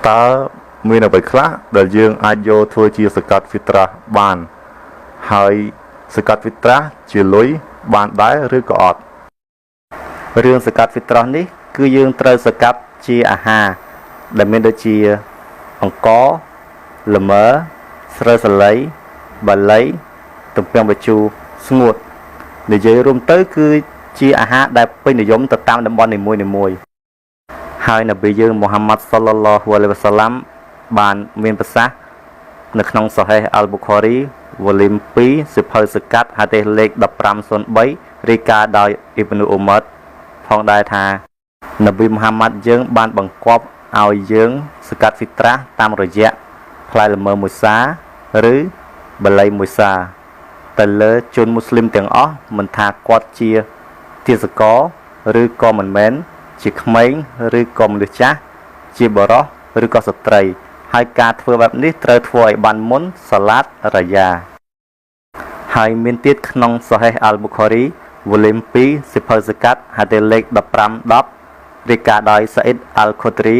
តើមានអ្វីខ្លះដែលយើងអាចយកធ្វើជាសកាត់ហ្វីត្រាស់បានហើយសកាត់ហ្វីត្រាស់ជាលុយបានដែរឬក៏អត់រឿងសកាត់ហ្វីត្រាស់នេះគឺយើងត្រូវសកាត់ជាអាហារដែលមានដូចជាអង្ករល្មើស្រូវសាលីបាលីទំពាំងបាយជូរស្ងួតនិយាយរួមទៅគឺជាអាហារដែលពេញនិយមទៅតាមតំបន់នីមួយៗហើយនប៊ីយើងមូហាម៉ាត់សល្លឡោះអាឡៃហ៊ីវ៉ាសឡាំបានមានប្រសាសន៍នៅក្នុងសូហេះអលប៊ូខារីវ៉ូលីម2សិភៅសកាត់ហាឌីសលេខ1503រាយការណ៍ដោយអ៊ីប្នូអ៊ូម៉ាត់ផងដែរថានប៊ីមូហាម៉ាត់យើងបានបង្គាប់ឲ្យយើងសកាត់ហ្វីត្រាស់តាមរយៈផ្លែល្មើមួយសាឬបាលីមួយសាទៅលើជនមូស្លីមទាំងអស់មិនថាគាត់ជាទាសករឬក៏មិនមែនជាក្មេងឬក៏មនុស្សចាស់ជាបរិសឬក៏ស្ត្រីហើយការធ្វើបែបនេះត្រូវធ្វើឲ្យបានមុនសាឡាតរាយ៉ាហើយមានទៀតក្នុងសូហេះអលប៊ូខារីវ៉ូលីម2សិភៅសកាត់ហាឌីសលេខ1510រាយការណ៍ដោយសាអ៊ីដអលខូទ្រី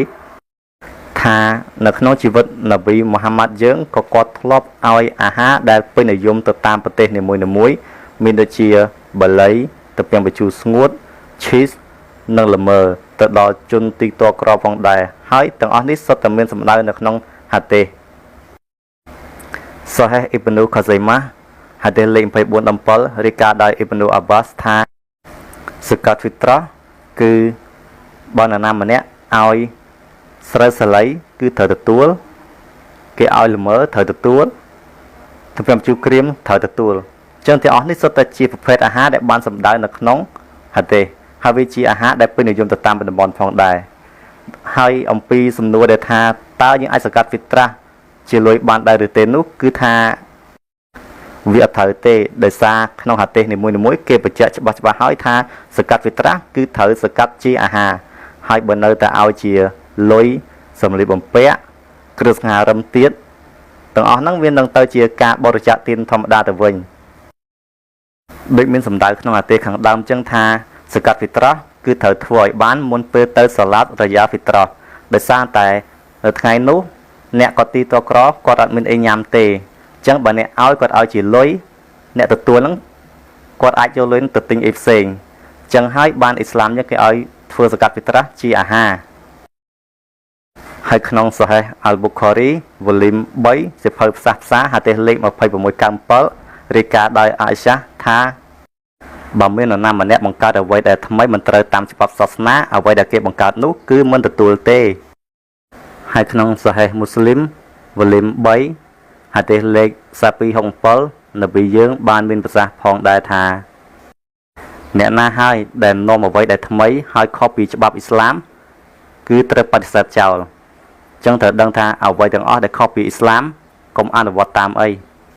ថានៅក្នុងជីវិតនប៊ីមូហាម៉ាត់យើងក៏គាត់ធ្លាប់ឲ្យអាហារដែលពេញនិយមទៅតាមប្រទេសនីមួយៗមានដូចជាបាលីទំពាំងបាយជូរស្ងួតឈីសនិងល្មើទៅដល់ជនទីតក្រផងដែរហើយទាំងអស់នេះសុទ្ធតែមានសម្ដៅនៅក្នុងហាឌីសសូហេះអ៊ីប្នូខាហ្សៃម៉ាហាឌីសលេខ2417រាយការណ៍ដោយអ៊ីប្នូអាបាសថាសកាត់ហ្វីត្រាស់គឺបើនរណាម្នាក់ឲ្យស្រូវសាលីគឺត្រូវទទួលគេឲ្យល្មើត្រូវទទួលទំពាំងជូរក្រៀមត្រូវទទួលអញ្ចឹងទាំងអស់នេះសុទ្ធតែជាប្រភេទអាហារដែលបានសម្ដៅនៅក្នុងហាឌីសហើយវាជាអាហារដែលពេញនិយមទៅតាមតំបន់ផងដែរហើយអំពីសំណួរដែលថាតើយើងអាចសកាត់ហ្វីត្រាស់ជាលុយបានដែរឬទេនោះគឺថាវាអត់ត្រូវទេដោយសារក្នុងហាឌីសនីមួយៗគេបញ្ជាក់ច្បាស់ៗហើយថាសកាត់ហ្វីត្រាស់គឺត្រូវសកាត់ជាអាហារហើយបើនៅតែឲ្យជាលុយសម្លៀកបំពាក់គ្រឿងសង្ហារឹមទៀតទាំងអស់ហ្នឹងវានឹងទៅជាការបរិច្ចាគទានធម្មតាទៅវិញដូចមានសម្ដៅក្នុងហាឌីសខាងដើមចឹងថាសកាត់ហ្វីត្រាស់គឺត្រូវធ្វើឲ្យបានមុនពេលទៅសាឡាតរាយ៉ាហ្វីត្រាស់ដោយសារតែនៅថ្ងៃនោះអ្នកគាត់ទីតក្រគាត់អត់មានអីញ៉ាំទេអញ្ចឹងបើអ្នកឲ្យគាត់ឲ្យជាលុយអ្នកទទួលហ្នឹងគាត់អាចយកលុយទៅទិញអីផ្សេងអញ្ចឹងហើយបានអ៊ីស្លាមគេឲ្យធ្វើសកាត់ហ្វីត្រាស់ជាអាហារហើយក្នុងសូហេះអលប៊ូខារីវ៉ូលីម3សិភៅផ្សះផ្សាហាឌីសលេខ2697រាយការណ៍ដោយអាអ៊ីសាថាបើមាននរណាម្នាក់បង្កើតអ្វីដែលថ្មីមិនត្រូវតាមច្បាប់សាសនាអ្វីដែលគេបង្កើតនោះគឺមិនទទួលទេហើយក្នុងសូហេះមូស្លីមវ៉ូលីម3ហាឌីសលេខ4267នប៊ីយើងបានមានប្រសាសន៍ផងដែរថាអ្នកណាហើយដែលនាំអ្វីដែលថ្មីហើយខុសពីច្បាប់អ៊ីស្លាមគឺត្រូវបដិសេធចោលអញ្ចឹងត្រូវដឹងថាអ្វីទាំងអស់ដែលខុសពីអ៊ីស្លាមកុំអនុវត្តតាមអី